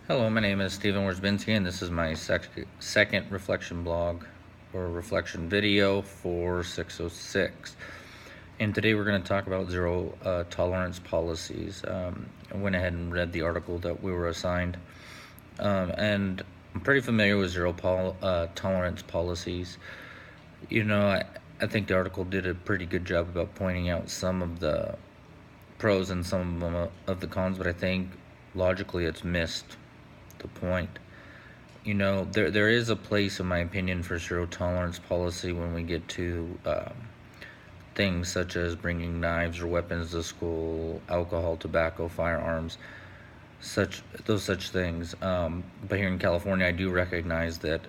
Hello, my name is Stephen Wierzbinski, and this is my second reflection blog or reflection video for 606. And today we're going to talk about zero tolerance policies. I went ahead and read the article that we were assigned, and I'm pretty familiar with tolerance policies. I think the article did a pretty good job about pointing out some of the pros and some of the cons, but I think logically it's missed the point. There is a place, in my opinion, for zero tolerance policy when we get to things such as bringing knives or weapons to school, alcohol, tobacco, firearms, such things. But here in California, I do recognize that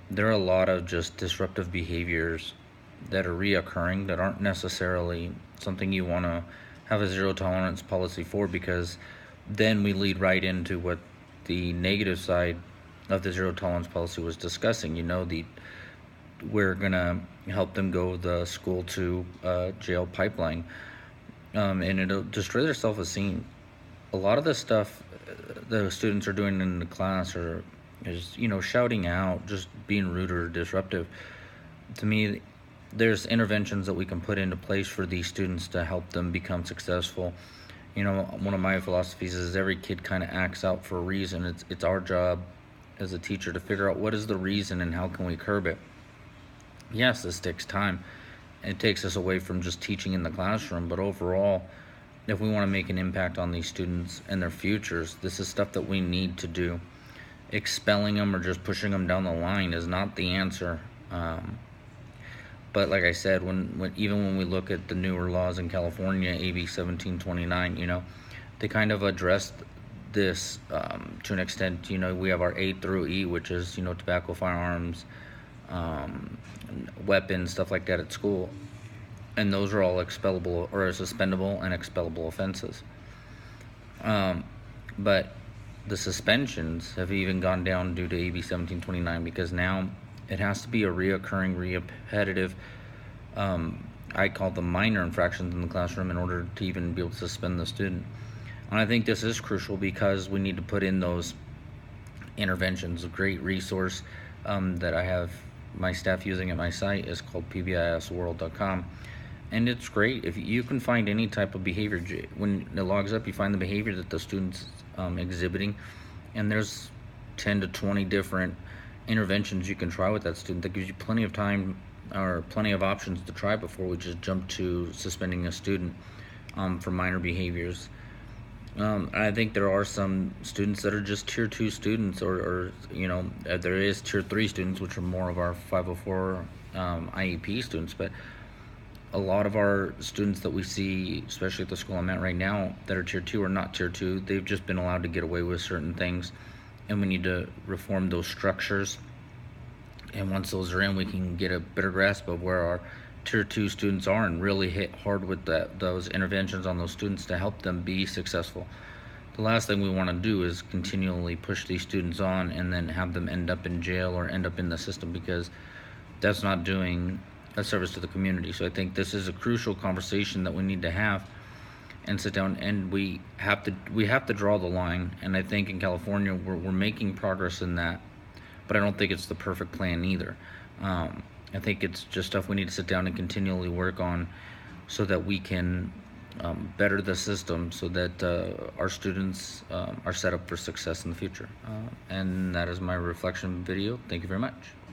there are a lot of just disruptive behaviors that are reoccurring that aren't necessarily something you want to have a zero tolerance policy for, because then we lead right into what the negative side of the zero tolerance policy was discussing. We're gonna help them go the school to jail pipeline, and it'll destroy their self-esteem. A lot of the stuff the students are doing in the class is shouting out, just being rude or disruptive. To me, there's interventions that we can put into place for these students to help them become successful. One of my philosophies is every kid kind of acts out for a reason. It's our job as a teacher to figure out what is the reason and how can we curb it. Yes, this takes time. It takes us away from just teaching in the classroom, but overall, if we want to make an impact on these students and their futures, this is stuff that we need to do. Expelling them or just pushing them down the line is not the answer. But like I said, even when we look at the newer laws in California, AB 1729, they kind of addressed this to an extent. We have our A through E, which is tobacco, firearms, weapons, stuff like that at school, and those are all expellable or suspendable and expellable offenses. But the suspensions have even gone down due to AB 1729, because now it has to be a reoccurring, repetitive, I call them minor infractions in the classroom in order to even be able to suspend the student. And I think this is crucial because we need to put in those interventions. A great resource that I have my staff using at my site is called pbisworld.com. And it's great if you can find any type of behavior. When it logs up, you find the behavior that the student's exhibiting, and there's 10 to 20 different interventions you can try with that student. That gives you plenty of time or plenty of options to try before we just jump to suspending a student for minor behaviors. I think there are some students that are just tier 2 students, or there is tier 3 students, which are more of our 504 IEP students. But a lot of our students that we see, especially at the school I'm at right now, that are tier 2 are not tier 2. They've just been allowed to get away with certain things, and we need to reform those structures. And once those are in, we can get a better grasp of where our tier 2 students are and really hit hard with those interventions on those students to help them be successful. The last thing we want to do is continually push these students on and then have them end up in jail or end up in the system, because that's not doing a service to the community. So I think this is a crucial conversation that we need to have and sit down, and we have to draw the line. And I think in California we're making progress in that, but I don't think it's the perfect plan either. I think it's just stuff we need to sit down and continually work on so that we can better the system so that our students are set up for success in the future. And that is my reflection video. Thank you very much.